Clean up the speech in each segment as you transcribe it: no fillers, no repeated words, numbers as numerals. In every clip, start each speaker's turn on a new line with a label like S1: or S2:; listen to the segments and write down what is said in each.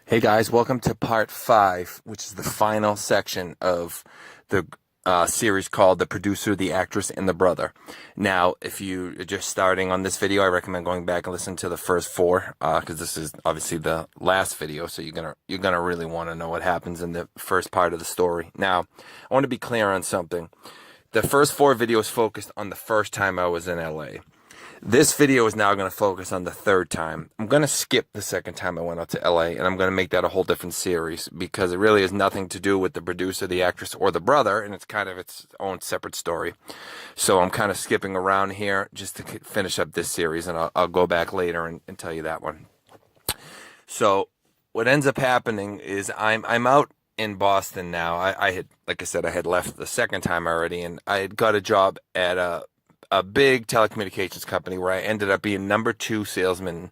S1: Hey guys, welcome to part 5, which is the final section of the series called The Producer, the Actress, and the Brother. Now, if you're just starting on this video, I recommend going back and listening to the first 4, because this is obviously the last video, so you're gonna really want to know what happens in the first part of the story. Now, I want to be clear on something. The first 4 videos focused on the first time I was in LA. This video is now going to focus on the third time. I'm going to skip the second time I went out to LA, and I'm going to make that a whole different series because it really has nothing to do with the producer, the actress, or the brother, and it's kind of its own separate story. So I'm kind of skipping around here just to finish up this series, and I'll go back later and tell you that one. So what ends up happening is I'm out in Boston now. I had, like I said, I had left the second time already, and I had got a job at a big telecommunications company where I ended up being number 2 salesman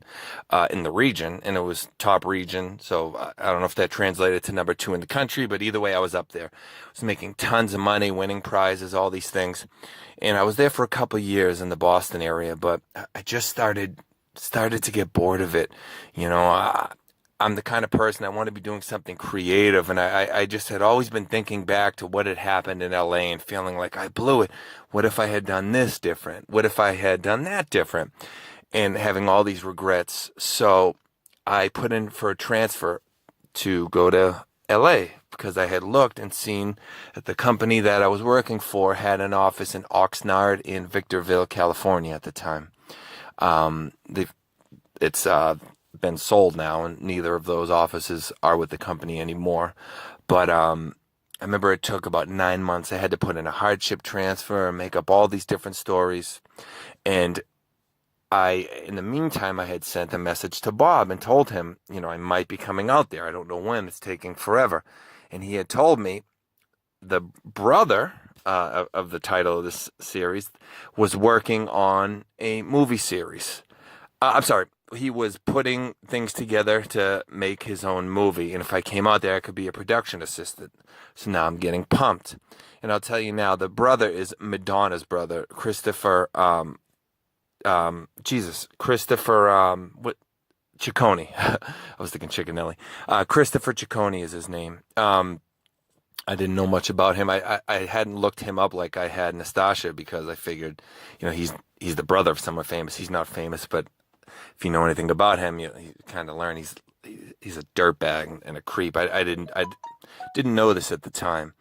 S1: in the region, and it was top region. So I don't know if that translated to number 2 in the country, but either way, I was up there. I was making tons of money, winning prizes, all these things, and I was there for a couple of years in the Boston area. But I just started to get bored of it. You know, I'm the kind of person I want to be doing something creative, and I just had always been thinking back to what had happened in LA and feeling like I blew it. What if I had done this different? What if I had done that different? And having all these regrets. So I put in for a transfer to go to LA because I had looked and seen that the company that I was working for had an office in Oxnard in Victorville, California at the time. It's been sold now, and neither of those offices are with the company anymore. But I remember it took about 9 months. I had to put in a hardship transfer and make up all these different stories. And in the meantime, I had sent a message to Bob and told him, I might be coming out there. I don't know when. It's taking forever. And he had told me the brother of the title of this series was working on a movie series. I'm sorry. He was putting things together to make his own movie. And if I came out there, I could be a production assistant. So now I'm getting pumped. And I'll tell you now, the brother is Madonna's brother, Christopher, Christopher, Ciccone. I was thinking Chickenelli. Christopher Ciccone is his name. I didn't know much about him. I hadn't looked him up like I had Nastasia because I figured, he's the brother of someone famous. He's not famous, but if you know anything about him, you kind of learn he's a dirtbag and a creep. I didn't know this at the time.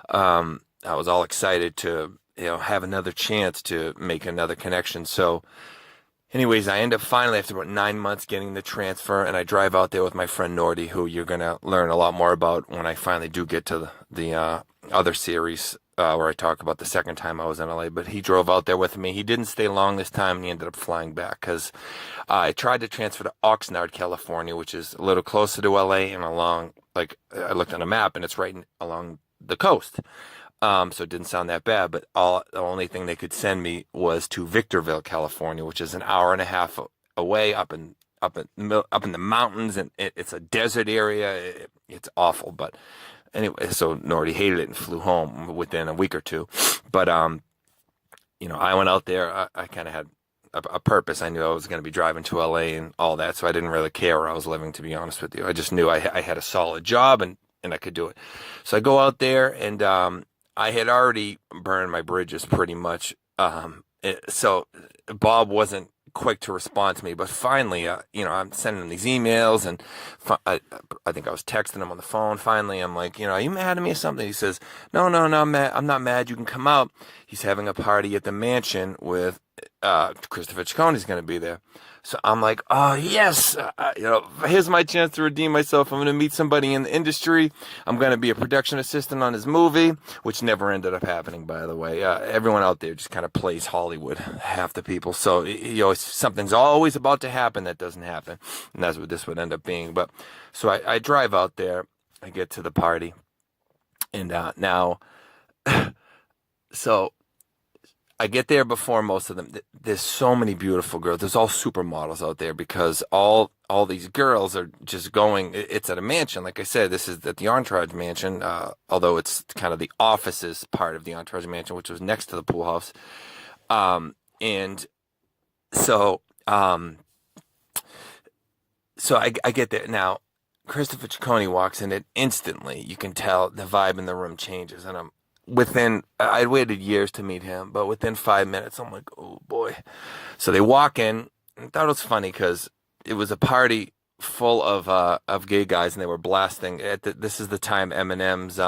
S1: I was all excited to have another chance to make another connection. So, anyways, I end up finally after about 9 months getting the transfer, and I drive out there with my friend Nordy, who you're gonna learn a lot more about when I finally do get to the other series. Where I talk about the second time I was in LA, but he drove out there with me. He didn't stay long this time, and he ended up flying back because I tried to transfer to Oxnard, California, which is a little closer to LA and along, like I looked on a map, and it's right along the coast. So it didn't sound that bad, but the only thing they could send me was to Victorville, California, which is an hour and a half away up in the mountains, and it's a desert area. It's awful, but anyway, so Nordy hated it and flew home within a week or two. But I went out there. I kind of had a purpose. I knew I was going to be driving to LA and all that, so I didn't really care where I was living, to be honest with you. I just knew I had a solid job and I could do it. So I go out there, and I had already burned my bridges pretty much. So Bob wasn't quick to respond to me, but finally, I'm sending him these emails, and I think I was texting him on the phone. Finally, I'm like, are you mad at me or something? He says, no, I'm not mad. You can come out. He's having a party at the mansion with Christopher Ciccone is going to be there. So I'm like, oh, yes, here's my chance to redeem myself. I'm going to meet somebody in the industry. I'm going to be a production assistant on his movie, which never ended up happening, by the way. Everyone out there just kind of plays Hollywood, half the people. So, something's always about to happen that doesn't happen. And that's what this would end up being. But so I drive out there. I get to the party. And now, so I get there before most of them. There's so many beautiful girls. There's all supermodels out there because all these girls are just going. It's at a mansion. Like I said, this is at the Entourage Mansion, although it's kind of the offices part of the Entourage Mansion, which was next to the pool house. And so I get there. Now, Christopher Ciccone walks in, and instantly you can tell the vibe in the room changes. And I'd waited years to meet him, but within 5 minutes, I'm like, oh boy. So they walk in, and I thought it was funny because it was a party full of gay guys, and they were blasting. This is the time Eminem's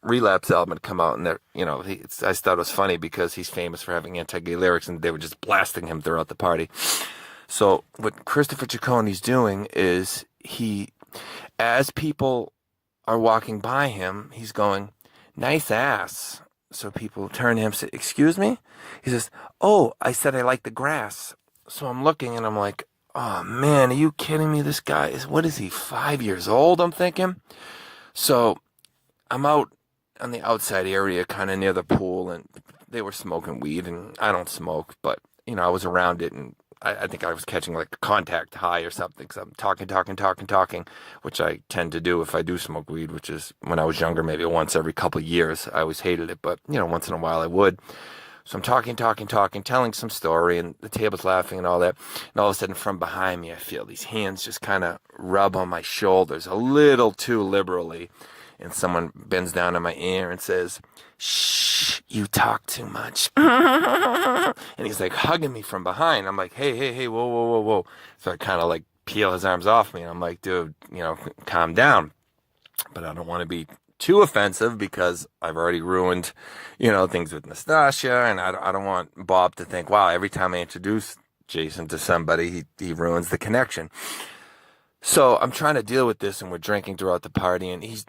S1: Relapse album had come out, and I just thought it was funny because he's famous for having anti-gay lyrics, and they were just blasting him throughout the party. So what Christopher Ciccone's doing is as people are walking by him, he's going, nice ass. So people turn to him and say, excuse me? He says, oh, I said I like the grass. So I'm looking and I'm like, oh man, are you kidding me? This guy what is he, 5 years old? I'm thinking. So I'm out on the outside area, kind of near the pool, and they were smoking weed, and I don't smoke, but I was around it, and I think I was catching like a contact high or something, because I'm talking, which I tend to do if I do smoke weed, which is when I was younger, maybe once every couple of years. I always hated it, but once in a while I would. So I'm talking, telling some story, and the table's laughing and all that. And all of a sudden from behind me, I feel these hands just kind of rub on my shoulders a little too liberally. And someone bends down in my ear and says, shh, you talk too much. And he's like hugging me from behind. I'm like, hey, whoa. So I kind of like peel his arms off me. And I'm like, dude, calm down. But I don't want to be too offensive because I've already ruined, things with Nastasia. And I don't want Bob to think, wow, every time I introduce Jason to somebody, he ruins the connection. So I'm trying to deal with this, and we're drinking throughout the party, and he's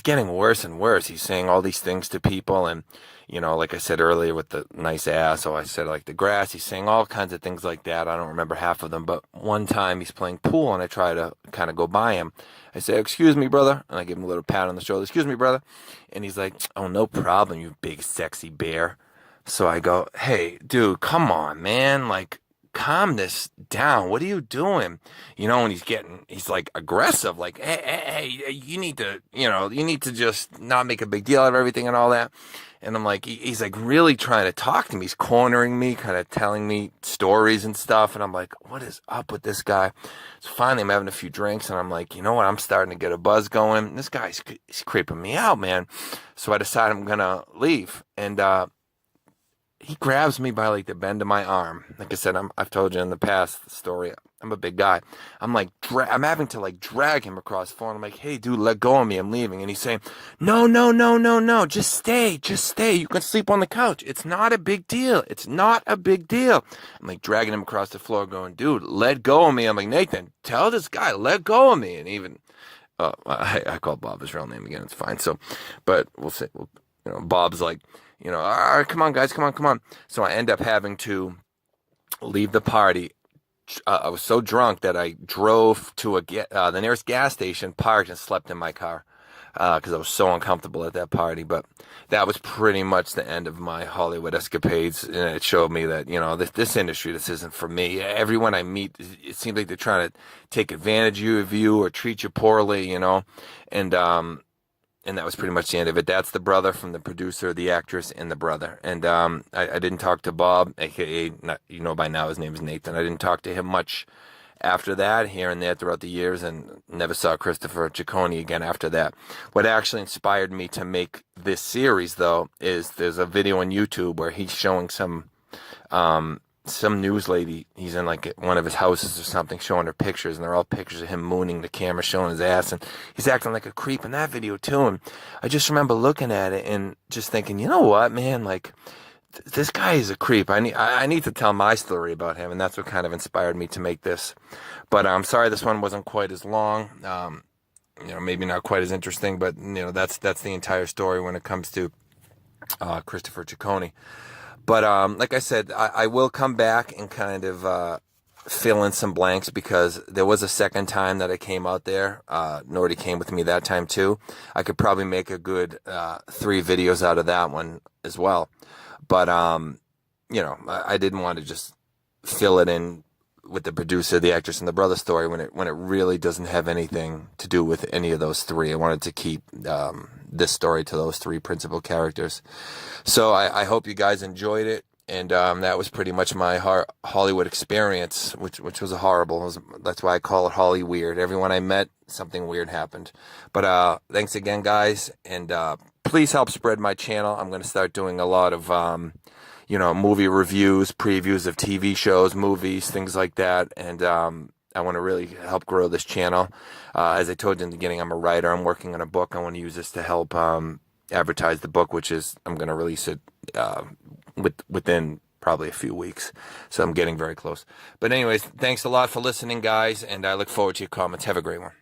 S1: getting worse and worse. He's saying all these things to people, and like I said earlier with the nice ass, I said like the grass. He's saying all kinds of things like that. I don't remember half of them, but one time he's playing pool, and I try to kind of go by him. I say, excuse me, brother, and I give him a little pat on the shoulder. Excuse me, brother, and he's like, oh, no problem, you big sexy bear. So I go, hey, dude, come on, man, like, calm this down. What are you doing? And he's like aggressive, like, hey, you need to just not make a big deal out of everything and all that. And I'm like, he's like really trying to talk to me. He's cornering me, kind of telling me stories and stuff. And I'm like, what is up with this guy? So finally I'm having a few drinks, and I'm like, you know what? I'm starting to get a buzz going. This guy's he's creeping me out, man. So I decide I'm going to leave. And, he grabs me by like the bend of my arm. Like I said, I've told you in the past the story. I'm a big guy. I'm like, I'm having to like drag him across the floor. And I'm like, hey, dude, let go of me. I'm leaving. And he's saying, no. Just stay. You can sleep on the couch. It's not a big deal. I'm like dragging him across the floor going, dude, let go of me. I'm like, Nathan, tell this guy, let go of me. And even, I call Bob his real name again. It's fine. So, but we'll say, Bob's like, all right, come on, guys, come on. So I end up having to leave the party. I was so drunk that I drove to the nearest gas station, parked, and slept in my car because I was so uncomfortable at that party. But that was pretty much the end of my Hollywood escapades, and it showed me that this industry, this isn't for me. Everyone I meet, it seems like they're trying to take advantage of you or treat you poorly, and that was pretty much the end of it. That's the brother from the producer, the actress, and the brother. And I didn't talk to Bob, a.k.a., by now his name is Nathan. I didn't talk to him much after that, here and there throughout the years, and never saw Christopher Ciccone again after that. What actually inspired me to make this series, though, is there's a video on YouTube where he's showing some news lady. He's in like one of his houses or something, showing her pictures, and they're all pictures of him mooning the camera, showing his ass, and he's acting like a creep in that video too. And I just remember looking at it and just thinking, you know what, man, like this guy is a creep. I need to tell my story about him, and that's what kind of inspired me to make this. But I'm sorry this one wasn't quite as long. Maybe not quite as interesting, but that's the entire story when it comes to Christopher Ciccone. But like I said, I will come back and kind of fill in some blanks, because there was a second time that I came out there. Nordy came with me that time too. I could probably make a good 3 videos out of that one as well. But I didn't want to just fill it in with the producer, the actress, and the brother story when it really doesn't have anything to do with any of those 3. I wanted to keep this story to those 3 principal characters. So I hope you guys enjoyed it. And that was pretty much my Hollywood experience, which was horrible. That's why I call it Hollyweird. Everyone I met, something weird happened. But thanks again, guys, and please help spread my channel. I'm going to start doing a lot of movie reviews, previews of TV shows, movies, things like that, and I want to really help grow this channel. As I told you in the beginning, I'm a writer. I'm working on a book. I want to use this to help advertise the book, which is I'm going to release it within probably a few weeks. So I'm getting very close. But anyways, thanks a lot for listening, guys, and I look forward to your comments. Have a great one.